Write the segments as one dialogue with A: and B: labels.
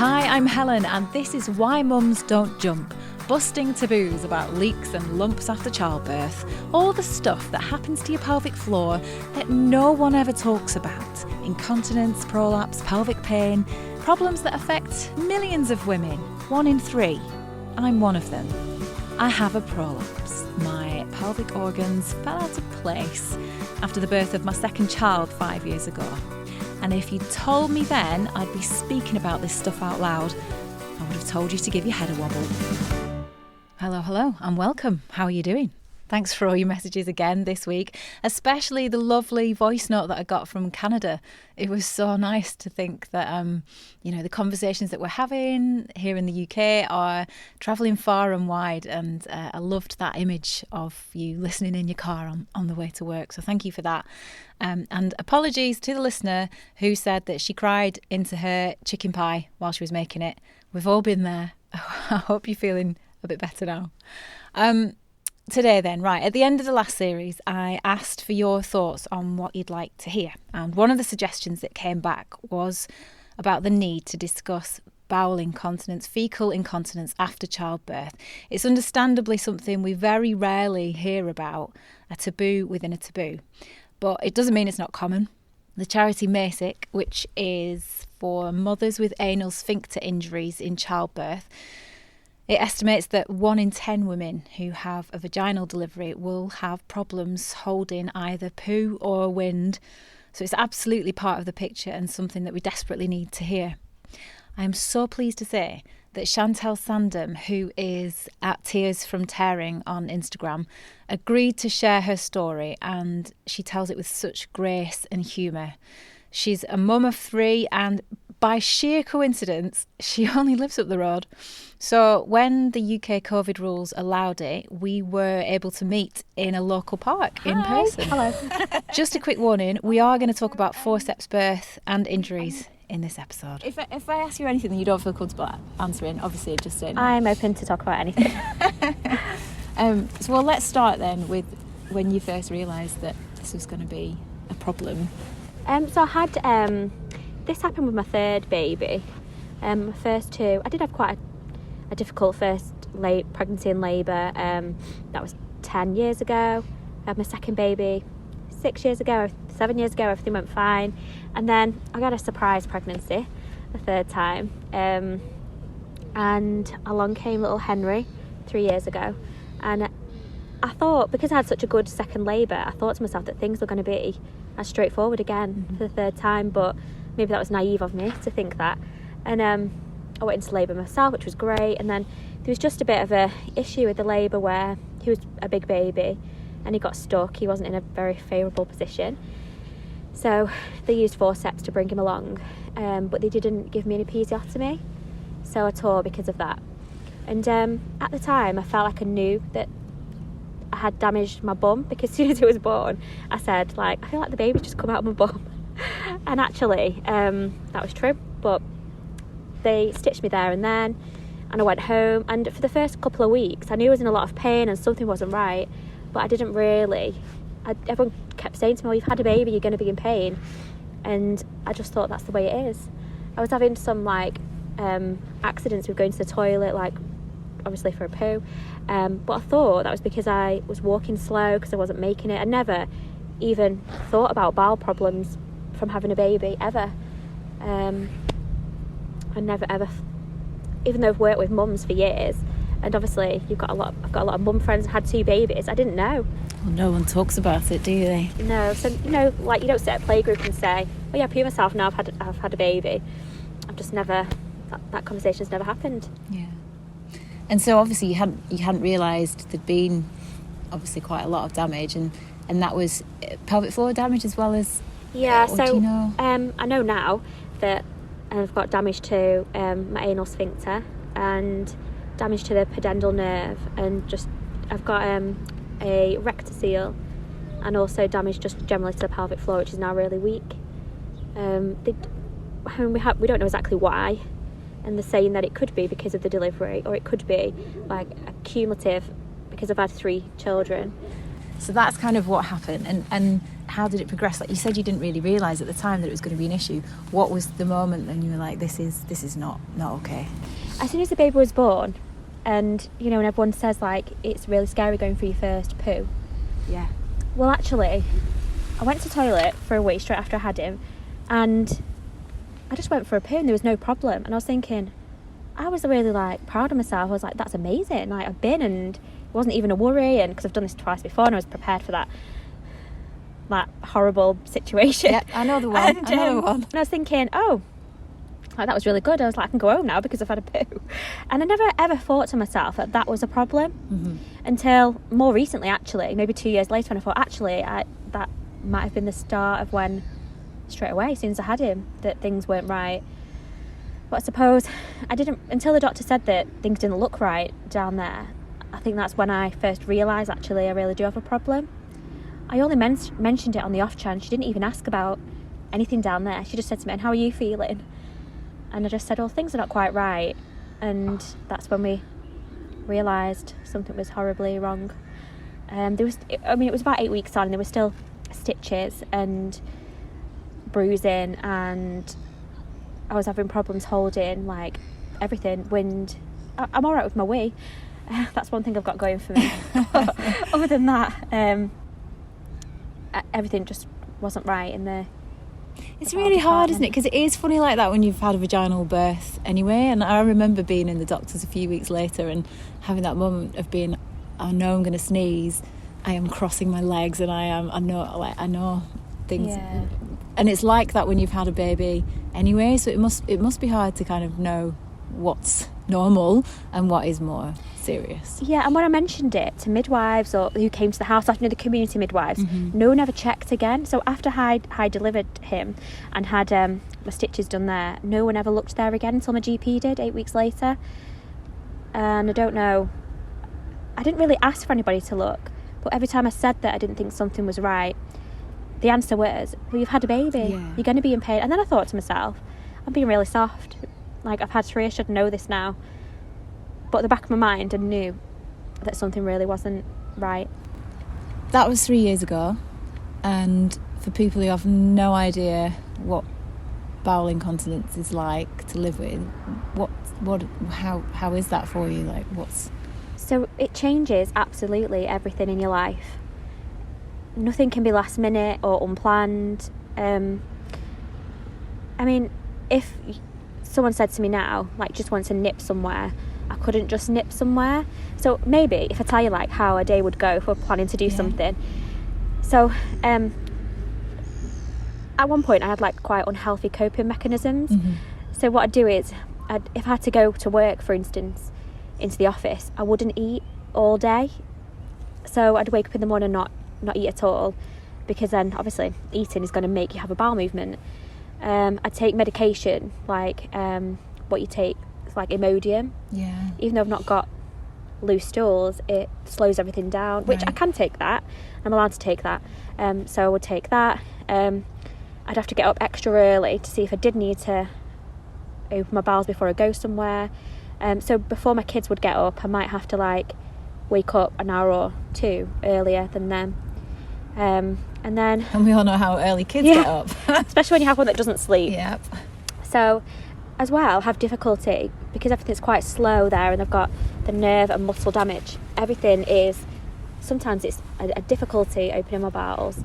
A: Hi, I'm Helen and this is Why Mums Don't Jump, busting taboos about leaks and lumps after childbirth, all the stuff that happens to your pelvic floor that no one ever talks about. Incontinence, prolapse, pelvic pain, problems that affect millions of women, 1 in 3. I'm one of them. I have a prolapse. My pelvic organs fell out of place after the birth of my second child 5 years ago. And if you told me then I'd be speaking about this stuff out loud, I would have told you to give your head a wobble. Hello, and welcome. How are you doing? Thanks for all your messages again this week, especially the lovely voice note that I got from Canada. It was so nice to think that, the conversations that we're having here in the UK are travelling far and wide. And I loved that image of you listening in your car on the way to work. So thank you for that. And apologies to the listener who said that she cried into her chicken pie while she was making it. We've all been there. I hope you're feeling a bit better now. Today then, right, at the end of the last series, I asked for your thoughts on what you'd like to hear. And one of the suggestions that came back was about the need to discuss bowel incontinence, fecal incontinence after childbirth. It's understandably something we very rarely hear about, a taboo within a taboo. But it doesn't mean it's not common. The charity MASIC, which is for mothers with anal sphincter injuries in childbirth, it estimates that 1 in 10 women who have a vaginal delivery will have problems holding either poo or wind. So it's absolutely part of the picture and something that we desperately need to hear. I am so pleased to say that Chantel Sandham, who is at Tears from Tearing on Instagram, agreed to share her story, and she tells it with such grace and humour. She's a mum of 3 and by sheer coincidence, she only lives up the road. So when the UK COVID rules allowed it, we were able to meet in a local park in person.
B: Hello.
A: Just a quick warning, we are going to talk about forceps birth and injuries in this episode. If I ask you anything that you don't feel comfortable answering, obviously just say no.
B: I'm open to talk about anything.
A: So let's start then with when you first realised that this was going to be a problem.
B: So I had... this happened with my third baby. My first 2, I did have quite a difficult first pregnancy and labour. That was 10 years ago. I had my second baby 6 years ago, 7 years ago, everything went fine. And then I got a surprise pregnancy the third time. And along came little Henry 3 years ago. And I thought, because I had such a good second labour, I thought to myself that things were going to be as straightforward again for the third time. But maybe that was naive of me to think that. And I went into labour myself, which was great. And then there was just a bit of a issue with the labour where he was a big baby and he got stuck. He wasn't in a very favourable position. So they used forceps to bring him along. But they didn't give me an episiotomy. So I tore because of that. And at the time, I felt like I knew that I had damaged my bum, because as soon as he was born, I said, I feel like the baby's just come out of my bum. And actually, that was true, but they stitched me there and then, and I went home, and for the first couple of weeks I knew I was in a lot of pain and something wasn't right, but I didn't really, everyone kept saying to me, well, you've had a baby, you're going to be in pain, and I just thought that's the way it is. I was having some accidents with going to the toilet, obviously for a poo, but I thought that was because I was walking slow, because I wasn't making it. I never even thought about bowel problems from having a baby ever. I never ever, even though I've worked with mums for years, and obviously I've got a lot of mum friends who had 2 babies, I didn't know.
A: Well, no one talks about it, do they?
B: No, so you don't sit at a playgroup and say, oh yeah, I pee myself now, I've had a baby. I've just never, that conversation's never happened.
A: Yeah. And so obviously you hadn't realised there'd been obviously quite a lot of damage, and that was pelvic floor damage as well as...
B: Yeah,
A: so do you know?
B: I know now that I've got damage to my anal sphincter and damage to the pudendal nerve, and just I've got a rectocele, and also damage just generally to the pelvic floor, which is now really weak. We don't know exactly why, and they're saying that it could be because of the delivery, or it could be a cumulative because I've had 3 children.
A: So that's kind of what happened. And how did it progress? Like you said, you didn't really realise at the time that it was going to be an issue. What was the moment when you were like, this is not okay?
B: As soon as the baby was born, and you know, when everyone says like it's really scary going through your first poo.
A: Yeah.
B: Well, actually, I went to the toilet for a wee straight after I had him, and I just went for a poo and there was no problem. And I was thinking, I was really like proud of myself. I was like, that's amazing. Like I've been, and it wasn't even a worry, and because I've done this twice before and I was prepared for that horrible situation.
A: Yeah, I know the one.
B: And,
A: I know the one.
B: And I was thinking, oh, like, that was really good. I was like, I can go home now because I've had a poo. And I never ever thought to myself that was a problem until more recently, actually, maybe 2 years later, when I thought, actually, that might have been the start of when, straight away, as soon as I had him, that things weren't right. But I suppose I didn't, until the doctor said that things didn't look right down there, I think that's when I first realised, actually, I really do have a problem. I only mentioned it on the off chance. She didn't even ask about anything down there. She just said to me, and how are you feeling? And I just said, oh, things are not quite right. And that's when we realised something was horribly wrong. It was about 8 weeks on, and there were still stitches and bruising, and I was having problems holding, like, everything, wind. I'm all right with my wee. That's one thing I've got going for me. Other than that, everything just wasn't right in there.
A: It's really hard, isn't it? Because it is funny like that when you've had a vaginal birth anyway. And I remember being in the doctors a few weeks later and having that moment of being, I know I'm going to sneeze. I am crossing my legs, and I know things.
B: Yeah.
A: And it's like that when you've had a baby anyway. So it must be hard to kind of know what's normal and what is more serious.
B: Yeah, and when I mentioned it to midwives or who came to the house after, the community midwives, no one ever checked again. So after I delivered him and had my stitches done there, no one ever looked there again until my GP did 8 weeks later. And I don't know, I didn't really ask for anybody to look, but every time I said that I didn't think something was right, the answer was, well, you've had a baby, you're going to be in pain. And then I thought to myself, I'm being really soft. Like, I've had 3, I should know this now. But at the back of my mind, I knew that something really wasn't right.
A: That was 3 years ago, and for people who have no idea what bowel incontinence is like to live with, how is that for you? Like, what's...
B: So it changes absolutely everything in your life. Nothing can be last minute or unplanned. I mean, if someone said to me now, like, just wants to nip somewhere, I couldn't just nip somewhere. So maybe if I tell you like how a day would go if we're planning to do something. So at one point I had like quite unhealthy coping mechanisms. So what I'd do is, if I had to go to work, for instance, into the office, I wouldn't eat all day. So I'd wake up in the morning and not eat at all, because then obviously eating is going to make you have a bowel movement. I'd take medication like what you take, like Imodium. Yeah. Even though I've not got loose stools, it slows everything down, which I can take that. I'm allowed to take that. So I would take that. I'd have to get up extra early to see if I did need to open my bowels before I go somewhere. So before my kids would get up, I might have to like wake up an hour or two earlier than them. And
A: we all know how early kids get up.
B: Especially when you have one that doesn't sleep.
A: Yep.
B: So as well, have difficulty because everything's quite slow there, and they've got the nerve and muscle damage. Everything is, sometimes it's a difficulty opening my bowels.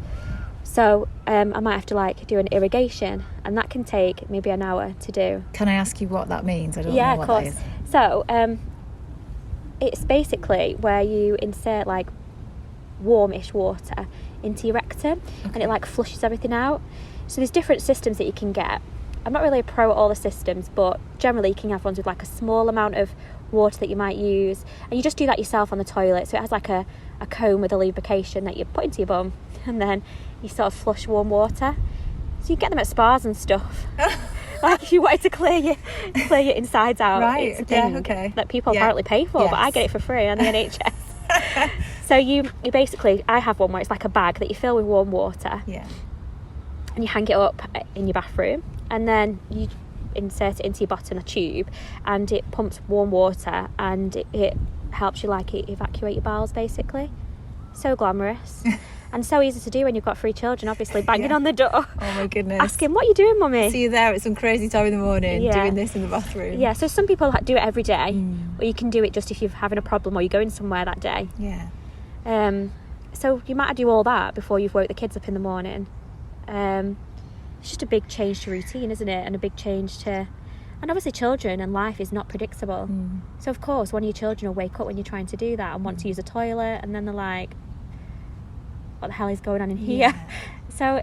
B: So I might have to like do an irrigation, and that can take maybe an hour to do.
A: Can I ask you what that means? I don't know what that is.
B: So it's basically where you insert like warmish water into your rectum, and it like flushes everything out. So there's different systems that you can get. I'm not really a pro at all the systems, but generally you can have ones with like a small amount of water that you might use, and you just do that yourself on the toilet. So it has like a comb with a lubrication that you put into your bum, and then you sort of flush warm water. So you get them at spas and stuff. Like if you wanted to clear your insides out,
A: right?
B: It's a thing that people apparently pay for, but I get it for free on the NHS. So you basically, I have one where it's like a bag that you fill with warm water, and you hang it up in your bathroom, and then you insert it into your bottom, a tube, and it pumps warm water, and it helps you like evacuate your bowels basically. So glamorous. And so easy to do when you've got 3 children, obviously, banging on the door.
A: Oh my goodness.
B: Asking, what are you doing, Mummy?
A: See you there at some crazy time in the morning,
B: Yeah.
A: doing this in the bathroom.
B: Yeah, so some people do it every day, or you can do it just if you're having a problem or you're going somewhere that day.
A: Yeah.
B: So you might do all that before you've woke the kids up in the morning. It's just a big change to routine, isn't it? And a big change to... And obviously children and life is not predictable. So of course one of your children will wake up when you're trying to do that and want to use a toilet, and then they're like, what the hell is going on in here?
A: Yeah.
B: So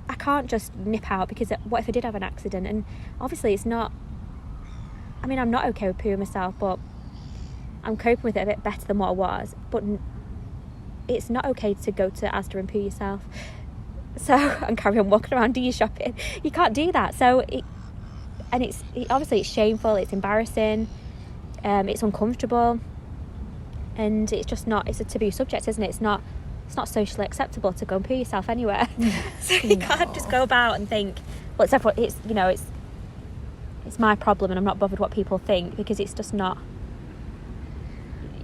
B: I can't just nip out, because what if I did have an accident? And obviously it's not... I mean, I'm not okay with pooing myself, but I'm coping with it a bit better than what I was. But it's not okay to go to Asda and poo yourself. So, and carry on walking around, do your shopping. You can't do that. So obviously it's shameful, it's embarrassing, it's uncomfortable, and it's just not, it's a taboo subject, isn't it? It's not socially acceptable to go and poo yourself anywhere. So you can't just go about and think, well, it's my problem and I'm not bothered what people think, because it's just not,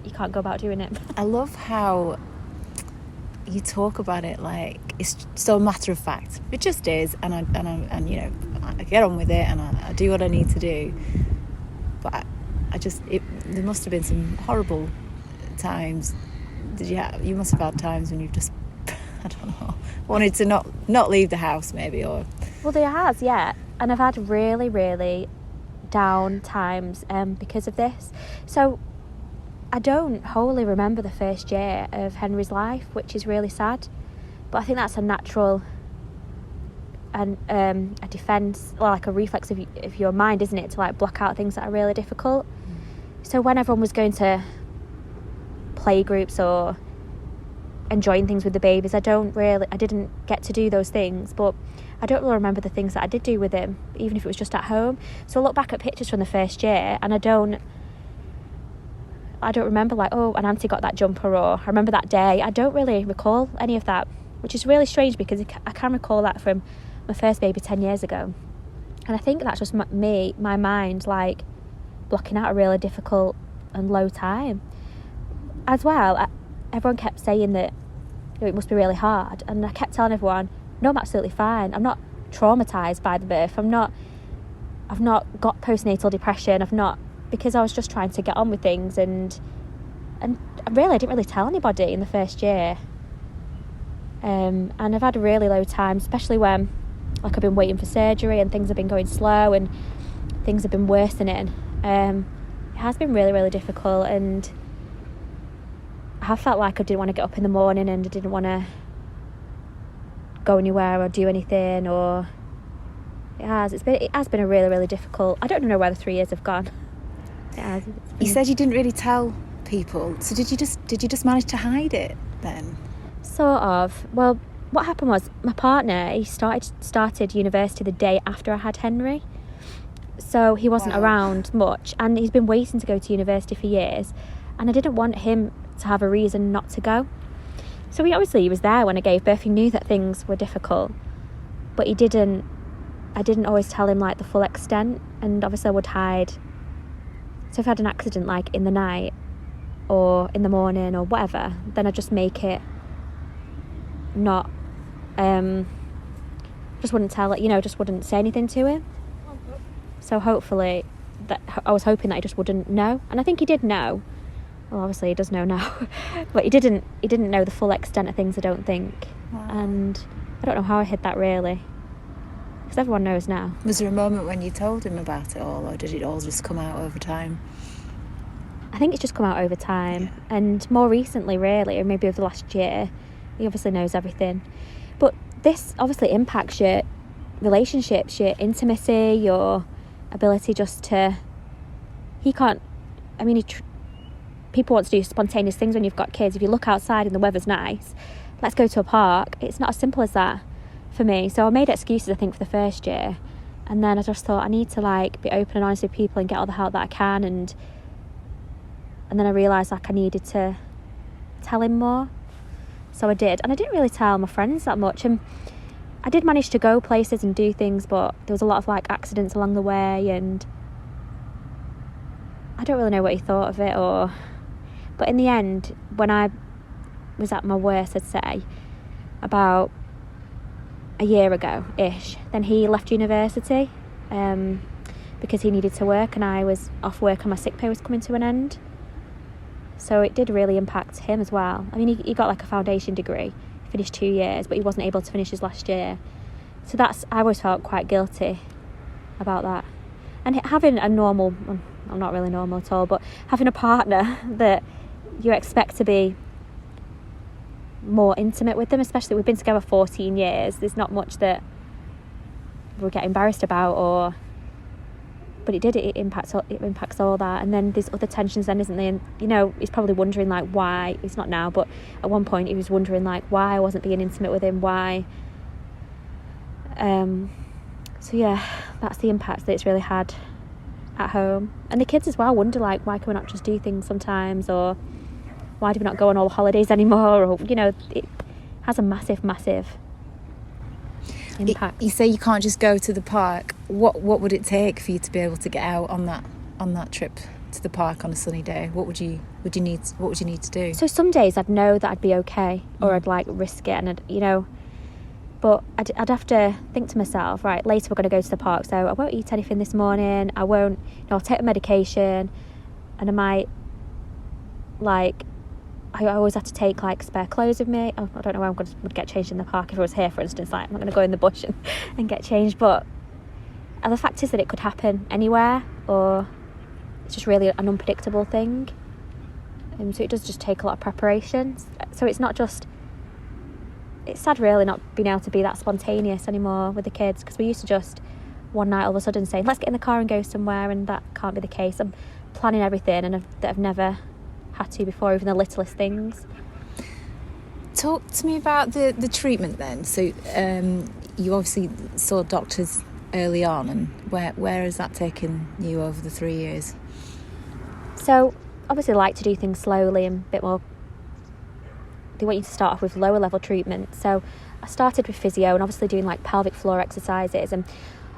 B: you can't go about doing it.
A: I love how you talk about it like it's so matter of fact. It just is, and I get on with it, and I do what I need to do. But there must have been some horrible times. You must have had times when you've just, I don't know, wanted to not leave the house, maybe, or...
B: Well, there has, yeah. And I've had really, really down times because of this. So I don't wholly remember the first year of Henry's life, which is really sad. But I think that's a natural and a defence, or like a reflex of your mind, isn't it, to like block out things that are really difficult. So when everyone was going to play groups or enjoying things with the babies, I didn't get to do those things, but I don't really remember the things that I did do with him, even if it was just at home. So I look back at pictures from the first year and I don't remember like, oh, an auntie got that jumper, or I remember that day. I don't really recall any of that, which is really strange, because I can recall that from my first baby 10 years ago. And I think that's just my mind, like, blocking out a really difficult and low time. As well, everyone kept saying that it must be really hard, and I kept telling everyone, no, I'm absolutely fine. I'm not traumatised by the birth. I've not got postnatal depression. Because I was just trying to get on with things, and really I didn't really tell anybody in the first year. And I've had a really low time, especially when like I've been waiting for surgery and things have been going slow and things have been worsening. It has been really, really difficult, and I have felt like I didn't want to get up in the morning, and I didn't want to go anywhere or do anything, or it has been a really, really difficult. I don't know where the 3 years have gone.
A: You said you didn't really tell people, so did you just manage to hide it then?
B: Sort of. Well, what happened was my partner, he started university the day after I had Henry, so he wasn't around much, and he's been waiting to go to university for years, and I didn't want him to have a reason not to go. So he was there when I gave birth. He knew that things were difficult, but I didn't always tell him like the full extent, and obviously I would hide. So if I had an accident like in the night or in the morning or whatever, then I'd just make it not, just wouldn't tell it, just wouldn't say anything to him. So hopefully, I was hoping that he just wouldn't know. And I think he did know. Well, obviously he does know now. But he didn't know the full extent of things, I don't think.
A: Wow.
B: And I don't know how I hid that really. Because everyone knows now.
A: Was there a moment when you told him about it all, or did it all just come out over time?
B: I think it's just come out over time.
A: Yeah.
B: And more recently, really, or maybe over the last year, he obviously knows everything. But this obviously impacts your relationships, your intimacy, your ability just to... people want to do spontaneous things when you've got kids. If you look outside and the weather's nice, let's go to a park. It's not as simple as that for me. So I made excuses, I think, for the first year, and then I just thought I need to like be open and honest with people and get all the help that I can, and then I realised like I needed to tell him more. So I did, and I didn't really tell my friends that much, and I did manage to go places and do things, but there was a lot of like accidents along the way, and I don't really know what he thought of it, but in the end, when I was at my worst, I'd say, about a year ago-ish. Then he left university because he needed to work, and I was off work and my sick pay was coming to an end. So it did really impact him as well. I mean, he got like a foundation degree, finished 2 years, but he wasn't able to finish his last year. So I always felt quite guilty about that. And having a normal, I'm not really normal at all, but having a partner that you expect to be more intimate with them, especially we've been together 14 years, there's not much that we get embarrassed about, but it impacts all that. And then there's other tensions then, isn't there? And he's probably wondering like why, it's not now, but at one point he was wondering like why I wasn't being intimate with him, why. So yeah, that's the impact that it's really had at home. And the kids as well wonder like, why can we not just do things sometimes, or why do we not go on all the holidays anymore, or it has a massive impact.
A: You say you can't just go to the park. What would it take for you to be able to get out on that trip to the park on a sunny day? What would you need to do?
B: So some days I'd know that I'd be okay, or I'd like risk it, and but I'd have to think to myself, right, later we're going to go to the park, so I won't eat anything this morning, I'll take a medication, and I might, like, I always have to take, like, spare clothes with me. I don't know where I'm going to get changed in the park if I was here, for instance, like, I'm not going to go in the bush and get changed, but the fact is that it could happen anywhere, or it's just really an unpredictable thing, so it does just take a lot of preparation. So it's not just... It's sad really not being able to be that spontaneous anymore with the kids, because we used to just one night all of a sudden say, let's get in the car and go somewhere, and that can't be the case. I'm planning everything, and I've never had to before, even the littlest things.
A: Talk to me about the treatment then. So you obviously saw doctors early on, and where has that taken you over the 3 years?
B: So obviously I like to do things slowly and a bit more. They want you to start off with lower level treatment. So I started with physio and obviously doing like pelvic floor exercises. And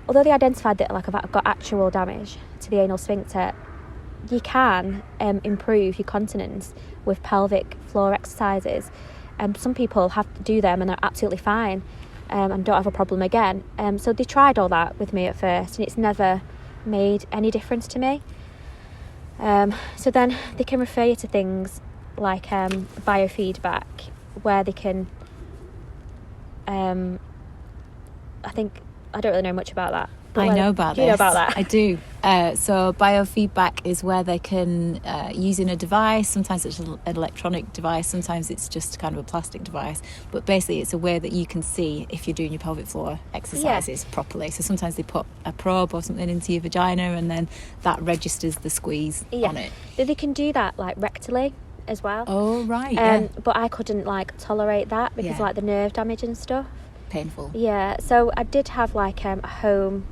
B: although they identified that like I've got actual damage to the anal sphincter, you can improve your continence with pelvic floor exercises. Some people have to do them and they're absolutely fine and don't have a problem again. So they tried all that with me at first, and it's never made any difference to me. So then they can refer you to things like biofeedback, where they can I don't really know much about that.
A: I know about this.
B: Do you know about that?
A: I do. So biofeedback is where they can, using a device, sometimes it's an electronic device, sometimes it's just kind of a plastic device, but basically it's a way that you can see if you're doing your pelvic floor exercises properly. So sometimes they put a probe or something into your vagina, and then that registers the squeeze on it.
B: They can do that like rectally as well.
A: Oh, right.
B: But I couldn't like tolerate that because like the nerve damage and stuff.
A: Painful.
B: Yeah, so I did have like a home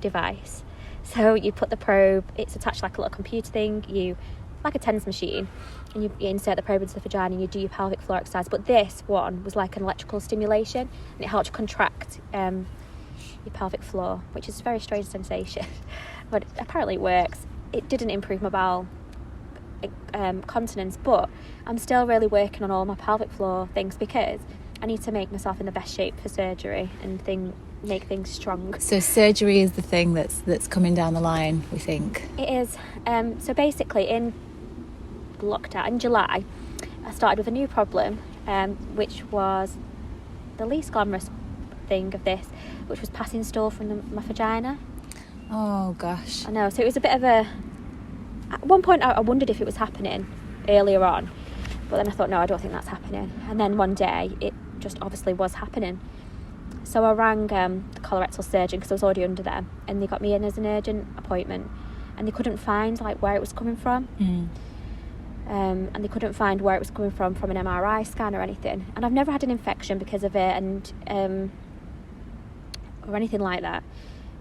B: device. So you put the probe, it's attached like a little computer thing, like a TENS machine, and you insert the probe into the vagina and you do your pelvic floor exercise. But this one was like an electrical stimulation, and it helped contract your pelvic floor, which is a very strange sensation. But apparently it works. It didn't improve my bowel continence, but I'm still really working on all my pelvic floor things because I need to make myself in the best shape for surgery and make things strong.
A: So surgery is the thing that's coming down the line, we think.
B: It is. So basically in lockdown in July, I started with a new problem, which was the least glamorous thing of this, which was passing stool from my vagina.
A: Oh gosh.
B: I know. So it was a bit of at one point I wondered if it was happening earlier on, but then I thought, no, I don't think that's happening. And then one day it just obviously was happening. So I rang the colorectal surgeon because I was already under them, and they got me in as an urgent appointment, and they couldn't find like where it was coming from. And they couldn't find where it was coming from an MRI scan or anything. And I've never had an infection because of it, and or anything like that.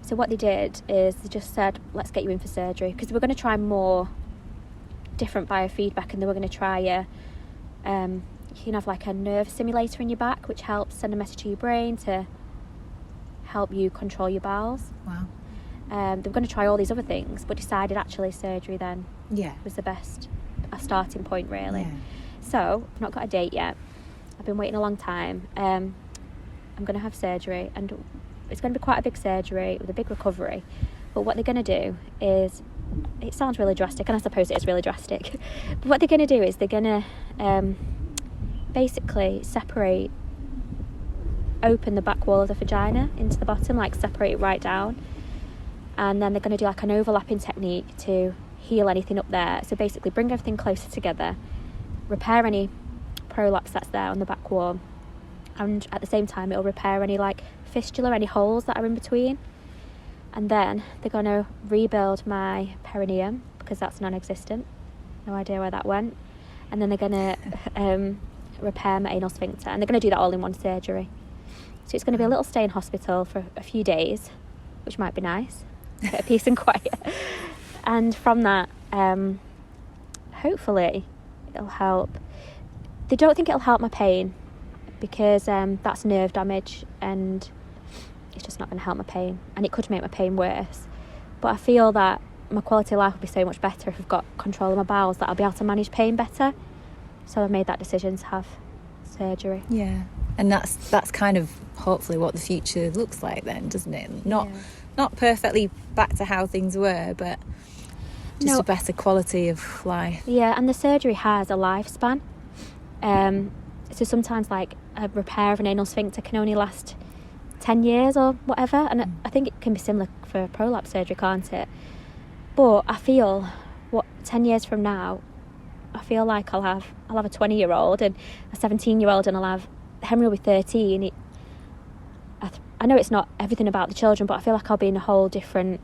B: So what they did is they just said, let's get you in for surgery, because we're going to try more different biofeedback, and they were going to try you can have like a nerve simulator in your back, which helps send a message to your brain to help you control your bowels.
A: Wow.
B: They were going to try all these other things, but decided actually surgery then
A: was
B: the best, a starting point really.
A: Yeah.
B: So I've not got a date yet, I've been waiting a long time. I'm going to have surgery, and it's going to be quite a big surgery with a big recovery. But what they're going to do is, it sounds really drastic, and I suppose it is really drastic, but what they're going to do is they're going to basically open the back wall of the vagina into the bottom, like separate it right down, and then they're going to do like an overlapping technique to heal anything up there. So basically bring everything closer together, repair any prolapse that's there on the back wall, and at the same time it'll repair any like fistula, any holes that are in between. And then they're going to rebuild my perineum, because that's non-existent, no idea where that went. And then they're going to repair my anal sphincter, and they're going to do that all in one surgery. So it's going to be a little stay in hospital for a few days, which might be nice, a bit of peace and quiet. And from that, hopefully it'll help. They don't think it'll help my pain, because that's nerve damage, and it's just not going to help my pain, and it could make my pain worse. But I feel that my quality of life would be so much better if I've got control of my bowels, that I'll be able to manage pain better. So I've made that decision to have surgery.
A: Yeah, and that's kind of hopefully what the future looks like then, doesn't it? Not perfectly back to how things were, but just a better quality of life.
B: Yeah, and the surgery has a lifespan. So sometimes like a repair of an anal sphincter can only last 10 years or whatever, and I think it can be similar for prolapse surgery, can't it? But I feel 10 years from now, I feel like I'll have a 20-year-old and a 17-year-old, and Henry will be 13. I know it's not everything about the children, but I feel like I'll be in a whole different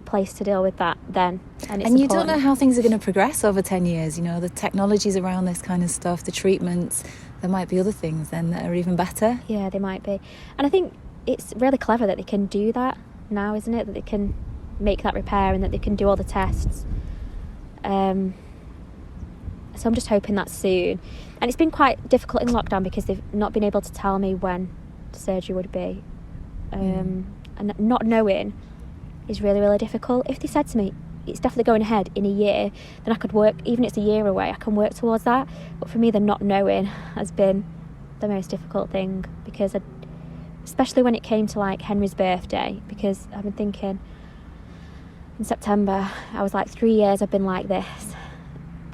B: place to deal with that then. And
A: you don't know how things are going to progress over 10 years, you know, the technologies around this kind of stuff, the treatments. There might be other things then that are even better.
B: Yeah, they might be. And I think it's really clever that they can do that now, isn't it? That they can make that repair and that they can do all the tests. So I'm just hoping that's soon. And it's been quite difficult in lockdown because they've not been able to tell me when surgery would be. And not knowing is really, really difficult. If they said to me, it's definitely going ahead in a year, then I could work, even if it's a year away, I can work towards that. But for me, the not knowing has been the most difficult thing, because especially when it came to like Henry's birthday, because I've been thinking in September, I was like 3 years I've been like this.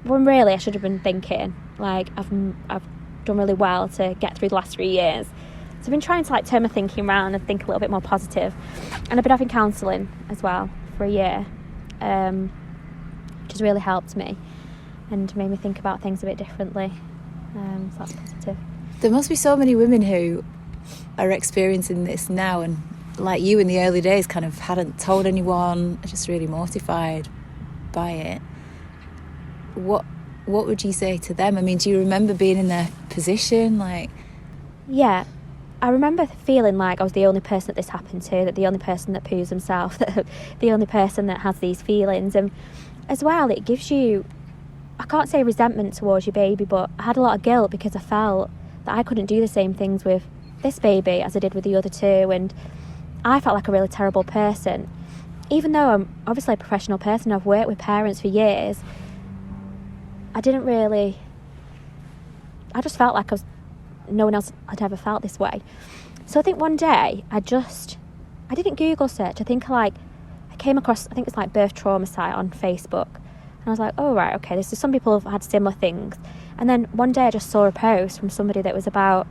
B: When really I should have been thinking like I've done really well to get through the last 3 years. So I've been trying to like turn my thinking around and think a little bit more positive. And I've been having counselling as well for a year, which has really helped me and made me think about things a bit differently. So that's positive.
A: There must be so many women who are experiencing this now, and like you in the early days kind of hadn't told anyone, just really mortified by it. What would you say to them? I mean, do you remember being in their position? Like,
B: yeah, I remember feeling like I was the only person that this happened to, that the only person that poos himself, that the only person that has these feelings. And as well, it gives you, I can't say resentment towards your baby, but I had a lot of guilt because I felt that I couldn't do the same things with this baby as I did with the other two, and I felt like a really terrible person. Even though I'm obviously a professional person, I've worked with parents for years, I just felt like no one else had ever felt this way. So I think one day I didn't Google search. I think I came across, I think it's like birth trauma site on Facebook, and I was like, oh right, okay, this is, some people have had similar things. And then one day I just saw a post from somebody that was about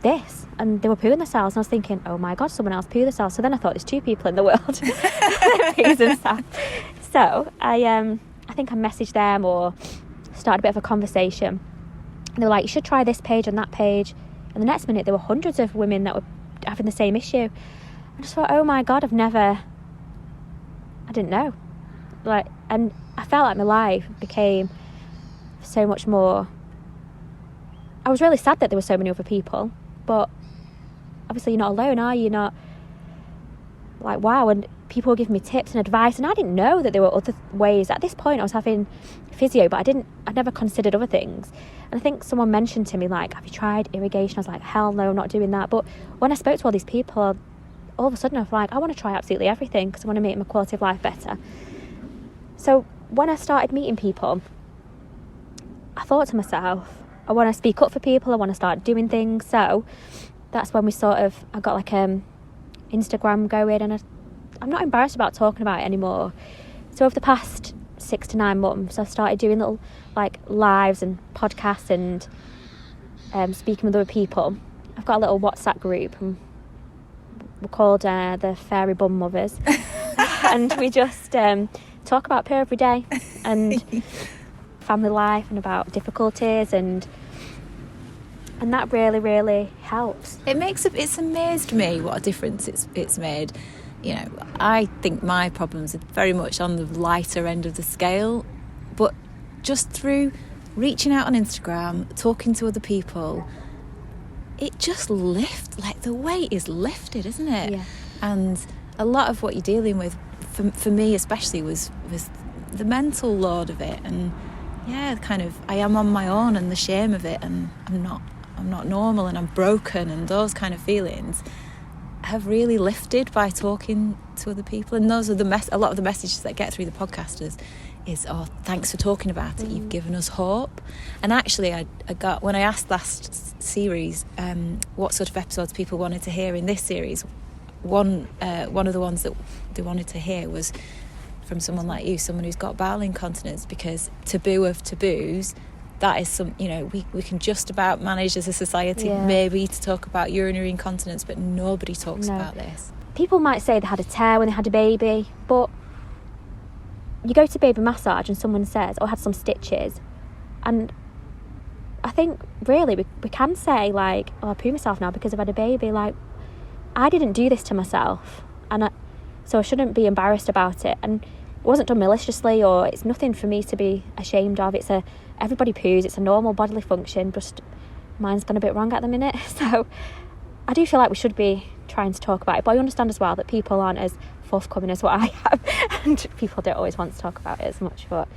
B: this, and they were pooing themselves, and I was thinking, oh my god, someone else pooed themselves. So then I thought, there's two people in the world poos themselves. So I think I messaged them or started a bit of a conversation. And they were like, you should try this page and that page. And the next minute there were hundreds of women that were having the same issue. I just thought, oh my god, I didn't know. And I felt like my life became so much more. I was really sad that there were so many other people, but obviously you're not alone, are you? You're not like, wow. And people were giving me tips and advice, and I didn't know that there were other ways. At this point I was having physio, but I'd never considered other things. And I think someone mentioned to me, like, have you tried irrigation? I was like, hell no, I'm not doing that. But when I spoke to all these people, all of a sudden I was like, I want to try absolutely everything because I want to make my quality of life better. So when I started meeting people, I thought to myself, I want to speak up for people. I want to start doing things. So that's when I got like Instagram going, and I'm not embarrassed about talking about it anymore. So over the past 6 to 9 months, I've started doing little like lives and podcasts and speaking with other people. I've got a little WhatsApp group, and we're called the Fairy Bum Mothers, and we just talk about poo every day and family life and about difficulties, and that really, really helps.
A: It's amazed me what a difference it's made. You know, I think my problems are very much on the lighter end of the scale, but just through reaching out on Instagram, talking to other people, it just lifts, like the weight is lifted, isn't it?
B: Yeah.
A: And a lot of what you're dealing with, for me especially, was the mental load of it, and yeah, kind of I am on my own, and the shame of it, and I'm not normal, and I'm broken, and those kind of feelings have really lifted by talking to other people. And those are a lot of the messages that get through the podcasters is, oh, thanks for talking about it, you've given us hope. And actually I got, when I asked last series what sort of episodes people wanted to hear in this series, one of the ones that they wanted to hear was from someone like you, someone who's got bowel incontinence, because taboo of taboos, that is we can just about manage as a society maybe to talk about urinary incontinence, but nobody talks about this.
B: People might say they had a tear when they had a baby, but you go to baby massage and someone says, I had some stitches, and I think really we can say like, I poo myself now because I've had a baby. Like, I didn't do this to myself, and so I shouldn't be embarrassed about it, and it wasn't done maliciously, or it's nothing for me to be ashamed of. Everybody poos, it's a normal bodily function, just mine's gone a bit wrong at the minute. So I do feel like we should be trying to talk about it, but I understand as well that people aren't as forthcoming as what I am, and people don't always want to talk about it as much, but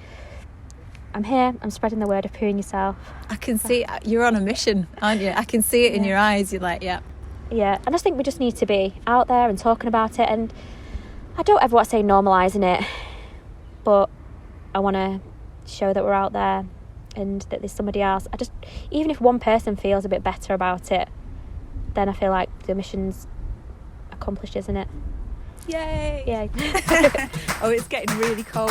B: I'm here, I'm spreading the word of pooing yourself.
A: I can see you're on a mission, aren't you? I can see it in your eyes. You're like, yeah,
B: and I just think we just need to be out there and talking about it, and I don't ever want to say normalising it, but I want to show that we're out there and that there's somebody else. Even if one person feels a bit better about it, then I feel like the mission's accomplished, isn't it?
A: Yay! Oh, it's getting really cold.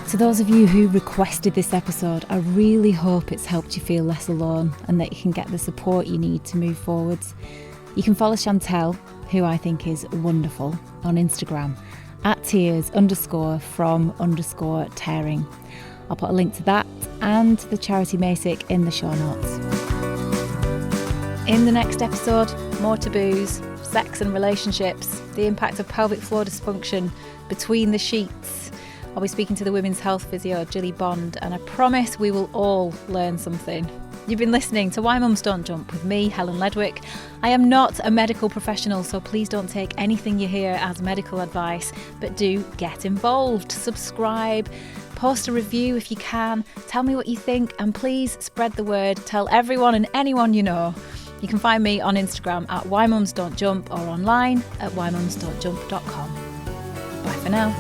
A: To those of you who requested this episode, I really hope it's helped you feel less alone and that you can get the support you need to move forwards. You can follow Chantelle, who I think is wonderful, on Instagram at tears_from_tearing. I'll put a link to that and the charity Masick in the show notes. In the next episode, more taboos, sex and relationships, the impact of pelvic floor dysfunction between the sheets. I'll be speaking to the women's health physio, Gilly Bond, and I promise we will all learn something. You've been listening to Why Mums Don't Jump with me, Helen Ledwick. I am not a medical professional, so please don't take anything you hear as medical advice, but do get involved, subscribe, post a review if you can, tell me what you think, and please spread the word, tell everyone and anyone you know. You can find me on Instagram at whymumsdon'tjump or online at whymumsdon'tjump.com. Bye for now.